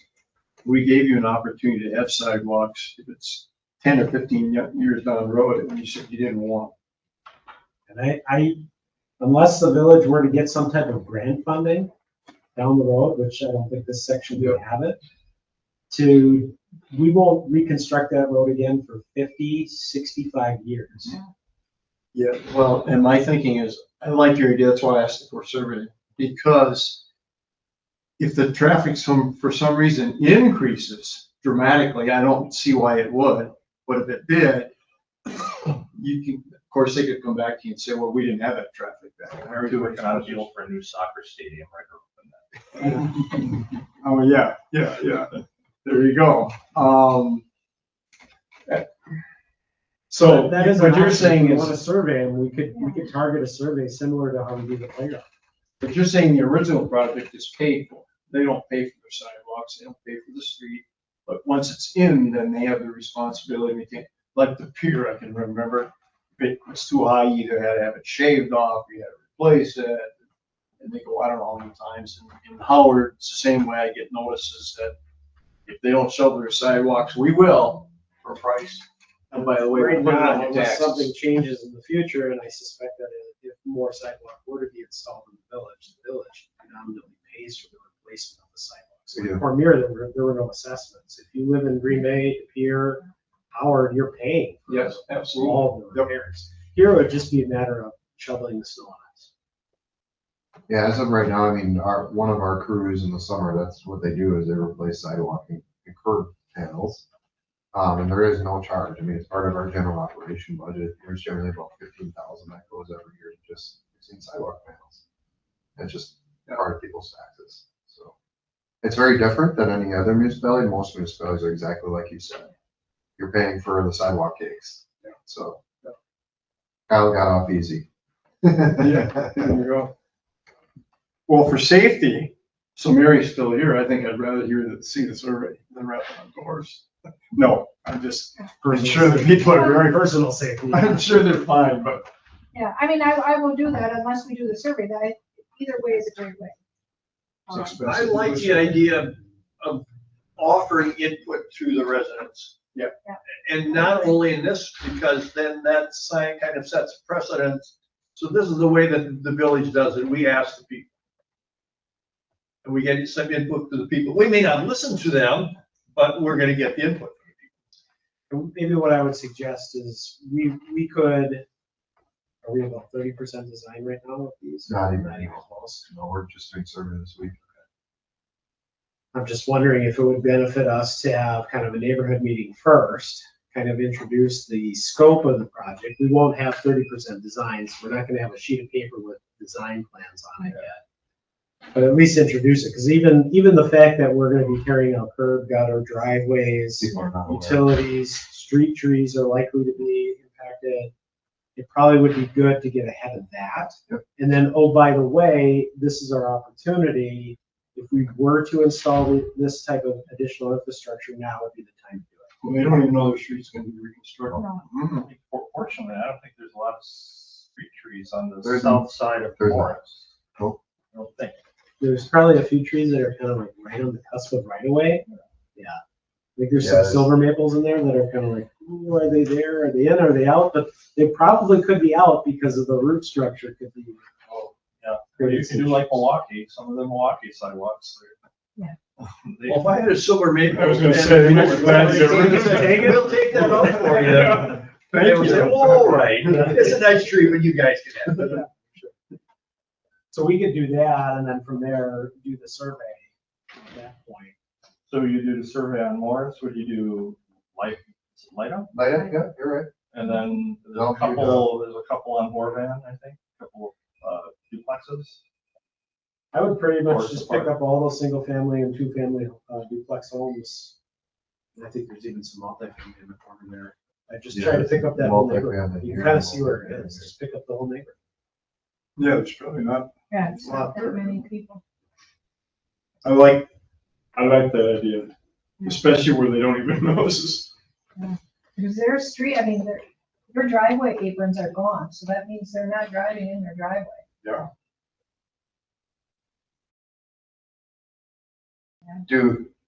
we gave you an opportunity to have sidewalks if it's 10 or 15 years down the road, and you said you didn't want. And I, unless the village were to get some type of grant funding down the road, which I don't think this section would have it, we won't reconstruct that road again for 50, 65 years. Yeah, well, and my thinking is, I like your idea, that's why I asked for survey, because if the traffic for some reason increases dramatically, I don't see why it would, but if it did, you can, of course, they could come back to you and say, well, we didn't have that traffic back. We're working on a deal for a new soccer stadium right around that. Oh, yeah, there you go. So That is what an you're option. saying If we is, want a survey, and we could target a survey similar to how we do the playground. but you're saying the original project is paid for. They don't pay for the sidewalks, they don't pay for the street, but once it's in, then they have the responsibility. We can't, like the pier, I can remember, if it was too high, you either had to have it shaved off, or you had to replace it. And they go, I don't know how many times. In Howard, it's the same way. I get notices that if they don't shovel their sidewalks, we will, for a price. And by the way, Right we put it now, on your unless something taxes. changes in the future, and I suspect that if more sidewalk were to be installed in the village predominantly pays for the replacement of the sidewalks. Yeah. In Cormier, there were no assessments. If you live in Green Bay, De Pere, Howard, you're paying for Yes, absolutely. all of the repairs. Here it would just be a matter of shoveling the snow on it. Yeah, as of right now, I mean, one of our crews in the summer, that's what they do, is they replace sidewalk and curb panels. And there is no charge. I mean, it's part of our general operation budget. There's generally about 15,000 that goes every year to just fixing sidewalk panels. It's just part of people's taxes. So it's very different than any other municipality. Most municipalities are exactly like you said. You're paying for the sidewalk cakes. So Kyle got off easy. Yeah, there you go. Well, for safety, so Mary's still here, I think I'd rather see the survey than wrap it on doors. No, I'm just, I'm sure the people are very, Personal safety. I'm sure they're fine, but Yeah, I mean, I will do that unless we do the survey. Either way is a great way. it's expensive. I like the idea of offering input to the residents. Yeah. And not only in this, because then that sign kind of sets precedent. So this is the way that the village does it. We ask the people. And we get some input to the people. We may not listen to them, but we're gonna get the input from the people. Maybe what I would suggest is we could, are we about 30% design right now with these? Not even close. No, we're just doing survey this week. I'm just wondering if it would benefit us to have kind of a neighborhood meeting first, kind of introduce the scope of the project. We won't have 30% designs. We're not gonna have a sheet of paper with design plans on it yet. But at least introduce it, because even the fact that we're gonna be carrying out curb, gutter, driveways, People are not aware. utilities, street trees are likely to be impacted. It probably would be good to get ahead of that. Yep. And then, oh, by the way, this is our opportunity. If we were to install this type of additional infrastructure, now would be the time to do it. Well, they don't even know the street's gonna be reconstructed. No. Fortunately, I don't think there's a lot of street trees on the There's south side of there's not. Forest. Nope. I don't think. There's probably a few trees that are kind of like right on the cusp of right away. Yeah. I think there's Yeah, some there's- silver maples in there that are kind of like, ooh, are they there? Are they in? Are they out? But they probably could be out because of the root structure could be. Yeah, you can do like Milwaukee, some of the Milwaukee sidewalks. Well, if I had a silver maple. I was gonna say, next glad you ever- We'll take that out for you. They would say, all right, it's a nice tree, but you guys can have it. So we could do that and then from there, do the survey at that point. So you do the survey on Morris, would you do light up? Yeah, you're right. And then No, you there's a couple on Borvan, I think, a couple of duplexes. I would pretty Or much just pick up all those single family and two family duplex homes. And I think there's even some multifamily in the corner there. I just try to pick up that whole neighborhood. Multifamily You here. can kind of see where it is. Just pick up the whole neighborhood. Yeah, there's probably not. Yeah, it's not that many people. I like that idea, especially where they don't even notice. Because their street, I mean, their driveway aprons are gone, so that means they're not driving in their driveway. Yeah.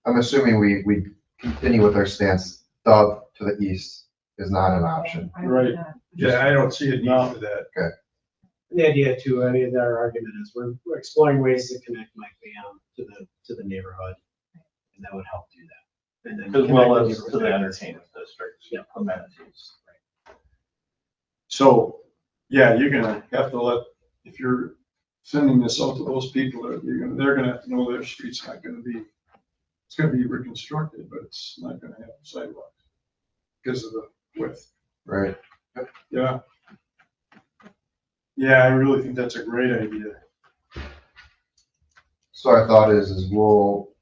I'm assuming we continue with our stance, Dove to the east is not an option. I would Right. not. Yeah, I don't see a need for that. The idea too, I mean, our argument is we're exploring ways to connect Mike Bam to the neighborhood. And that would help do that. And then As well connect the as to the neighborhood. entertainment district, amenities. So, yeah, you're gonna have to if you're sending this out to those people, they're gonna have to know their street's not gonna be, it's gonna be reconstructed, but it's not gonna have sidewalks because of the width. Right. Yeah. Yeah, I really think that's a great idea. So our thought is we'll,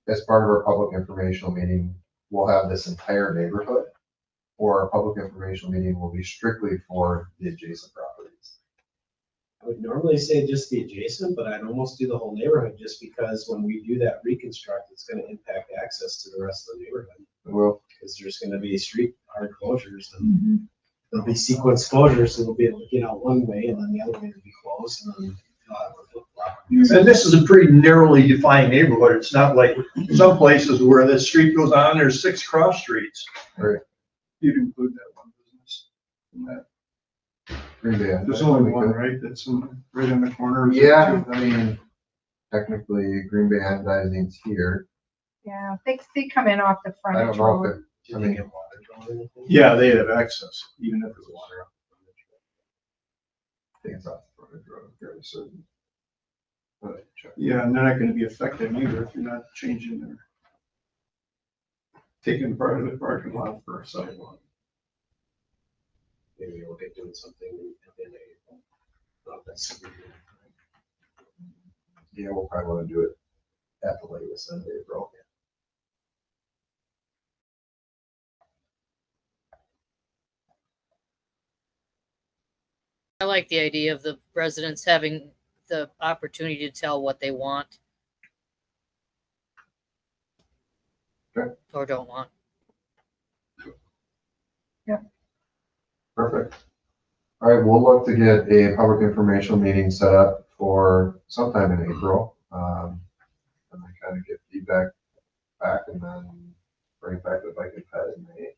as part of our public informational meeting, we'll have this entire neighborhood, or our public informational meeting will be strictly for the adjacent properties. I would normally say just the adjacent, but I'd almost do the whole neighborhood just because when we do that reconstruct, it's gonna impact access to the rest of the neighborhood. Well, Because there's gonna be street hard closures and there'll be sequence closures, so they'll be able to get out one way and then the other way will be closed and then. And this is a pretty narrowly defined neighborhood. It's not like some places where the street goes on, there's 6 cross streets. You'd include that one business in that. Green Bay. There's only one, right? That's right in the corner. Yeah, I mean, technically Green Bay Anodizing's here. Yeah, they come in off the I don't frontage know road. if it, Do I they mean, get water drawn or anything? Yeah, they have access, even if it's water. I think it's off the frontage road, fairly certain. But check. Yeah, and they're not gonna be affected either if you're not changing taking part of the parking lot for a sidewalk. Maybe we'll get doing something in April. Not that soon. Yeah, we'll probably want to do it at the latest in April. I like the idea of the residents having the opportunity to tell what they want. Okay. Or don't want. Perfect. All right, we'll look to get a public informational meeting set up for sometime in April. And then kind of get feedback back and then bring it back to the Bike and Ped in May.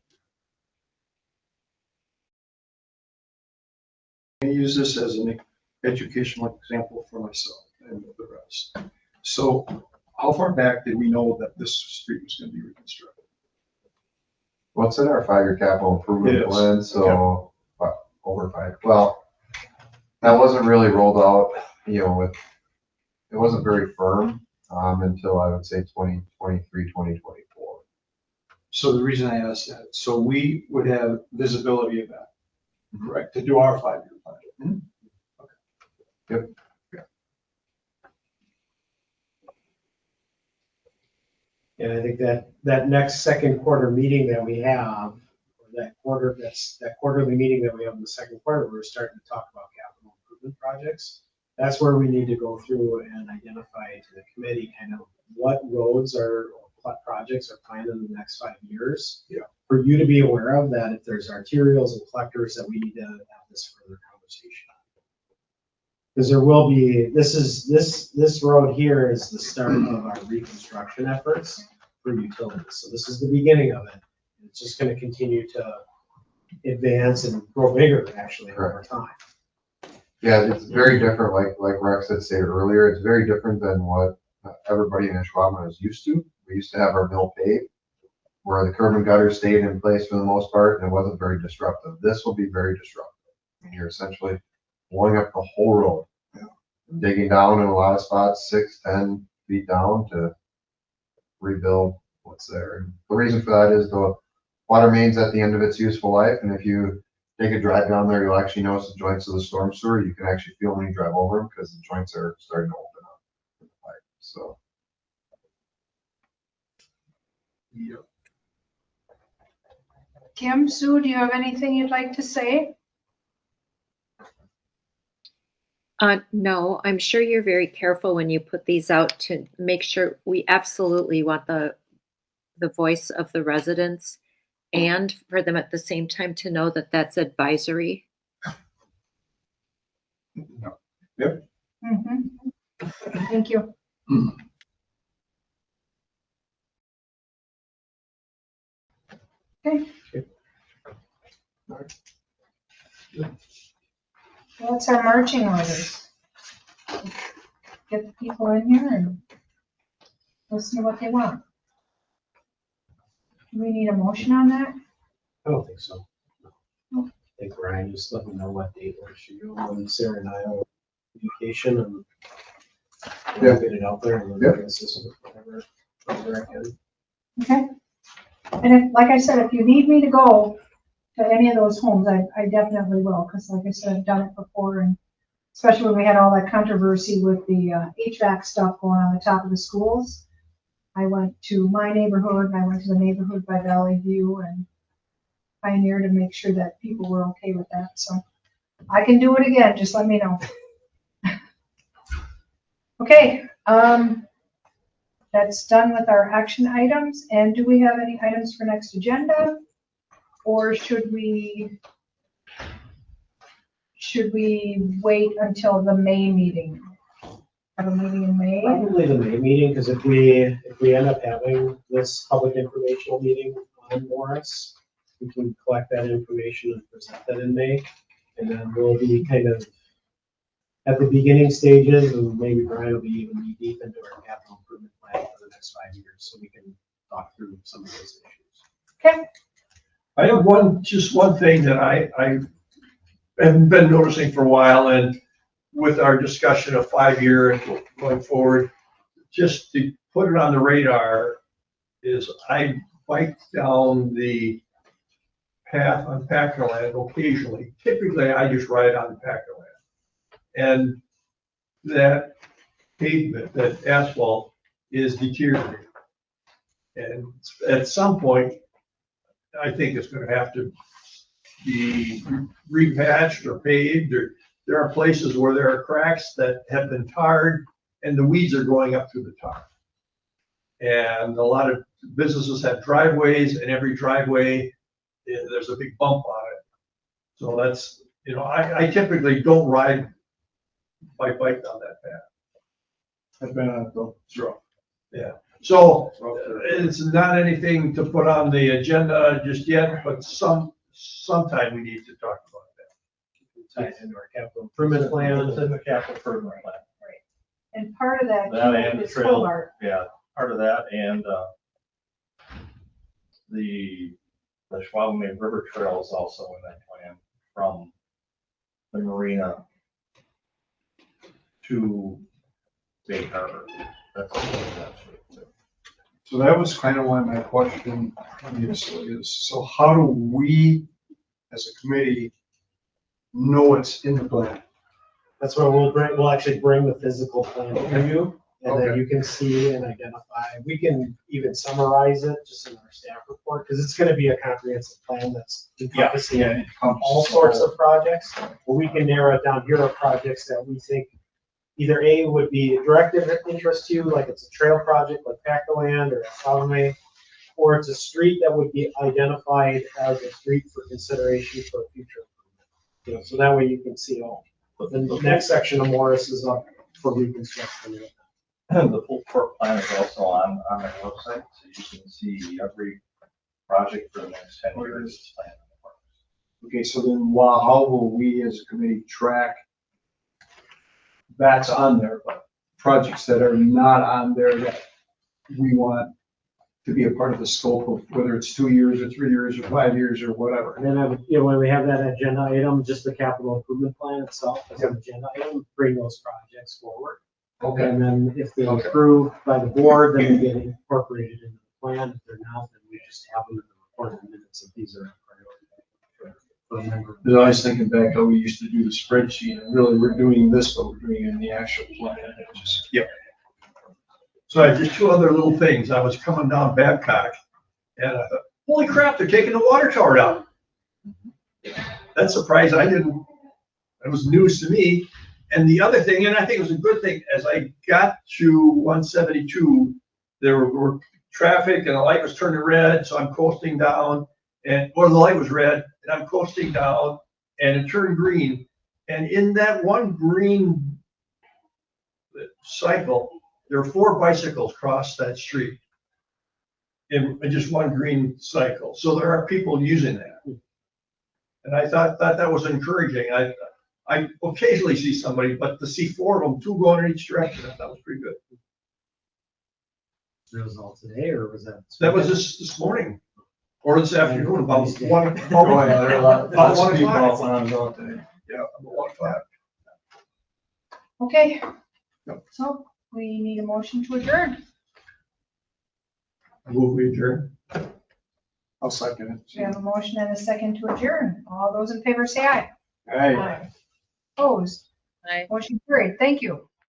I use this as an educational example for myself and the rest. So how far back did we know that this street was gonna be reconstructed? What's in our 5-year capital It improvement is. plan, so over 5, well, that wasn't really rolled out, it wasn't very firm until I would say 2023, 2024. So the reason I asked that, so we would have visibility of that, correct, to do our 5-year plan. Yep. And I think that next second quarter meeting that we have, or that quarterly meeting that we have in the second quarter, we're starting to talk about capital improvement projects. That's where we need to go through and identify to the committee kind of what roads or what projects are planned in the next 5 years. Yeah. For you to be aware of that, if there's arterials and collectors that we need to have this further conversation on. Because there will be, this road here is the start of our reconstruction efforts for utilities. So this is the beginning of it. It's just gonna continue to advance and grow bigger actually over time. Yeah, it's very different, like Rex had stated earlier, it's very different than what everybody in Ashwaubenon is used to. We used to have our mill paved, where the curb and gutter stayed in place for the most part, and it wasn't very disruptive. This will be very disruptive. And you're essentially blowing up the whole road, digging down in a lot of spots, 6, 10 feet down to rebuild what's there. And the reason for that is the water main's at the end of its useful life, and if you take a drive down there, you'll actually notice the joints of the storm sewer. You can actually feel when you drive over them because the joints are starting to open up in the pipe. So. Yep. Kim, Sue, do you have anything you'd like to say? No, I'm sure you're very careful when you put these out to make sure we absolutely want the voice of the residents and for them at the same time to know that that's advisory. Mm-hmm. Thank you. Okay. That's our marching orders. Get the people in here and listen to what they want. Do we need a motion on that? I don't think so. No. I think Ryan just let me know what date we should go, when Sarah and I are on vacation, and we'll get it out there and then assist with whatever I can. Okay. And if, like I said, if you need me to go to any of those homes, I definitely will, because like I said, I've done it before, and especially when we had all that controversy with the HVAC stuff going on the top of the schools. I went to my neighborhood, and I went to the neighborhood by Valley View and Pioneer to make sure that people were okay with that. So I can do it again, just let me know. Okay, that's done with our action items. And do we have any items for next agenda? Or should we wait until the May meeting? Have a meeting in May? Probably the May meeting, because if we end up having this public informational meeting on Morris, we can collect that information and present that in May. And then we'll be kind of at the beginning stages, and maybe Brian will be even knee deep into our capital improvement plan for the next 5 years, so we can talk through some of those issues. Okay. I have just one thing that I haven't been noticing for a while, and with our discussion of 5-year and going forward, just to put it on the radar, is I bike down the path on Packerland occasionally. Typically, I just ride on Packerland. And that pavement, that asphalt is deteriorating. And at some point, I think it's gonna have to be repatched or paved, or there are places where there are cracks that have been tarred and the weeds are going up through the tar. And a lot of businesses have driveways, and every driveway, there's a big bump on it. So that's, I typically don't ride my bike down that path. I've been on it though. Sure. Yeah. So it's not anything to put on the agenda just yet, but sometime we need to talk about that. Tie it into our capital improvement plan. It's in the capital improvement plan. And part of that That and the is trail. Hobart. Yeah, part of that and the Ashwaubenon River Trail is also in that plan from the marina to Bay Harbor. That's actually. So that was kind of why my question previously is, so how do we, as a committee, know it's in the plan? That's where we'll actually bring the physical plan to you, and then Okay. you can see and identify. We can even summarize it just in our staff report, because it's gonna be a comprehensive plan that's encompassing all sorts of projects. But we can narrow it down. Here are projects that we think either A, would be a direct interest to you, like it's a trail project like Packerland or Ashwaubenon, or it's a street that would be identified as a street for consideration for future improvement. So that way you can see all. But then the next section of Morris is up for reconstruction. The full court plan is also on our website, so you can see every project for the next 10 years. Is planned. Okay, so then how will we as a committee track that's on there, but projects that are not on there that we want to be a part of the scope of whether it's 2 years or 3 years or 5 years or whatever. And then I would, when we have that agenda item, just the capital improvement plan itself as an agenda item, bring those projects forward. Okay. And then if they're approved by the board, then they get incorporated into the plan. If they're not, then we just have them in the report minutes if these are a priority. For a member. Because I was thinking back how we used to do the spreadsheet, and really we're doing this, but we're doing it in the actual plan. It just, So I have just two other little things. I was coming down Babcock and I thought, holy crap, they're taking the water tower down. That surprised, I didn't, it was news to me. And the other thing, and I think it was a good thing, as I got to 172, there were traffic and the light was turning red, so I'm coasting down or the light was red and I'm coasting down and it turned green. And in that one green cycle, there are 4 bicycles cross that street in just one green cycle. So there are people using that. And I thought that was encouraging. I occasionally see somebody, but to see 4 of them, 2 going in each direction, I thought was pretty good. That was all today, or was that? That was this morning or this afternoon, about Wednesday. 1 oh yeah, there are about lots 1 of people o'clock. when I was out there. Yeah, about 1 o'clock. Okay, so we need a motion to adjourn. I move we adjourn. I'll second We have a motion and a second to adjourn. All those in favor say aye. it. Hey. Opposed? Aye. Motion carried. Thank you.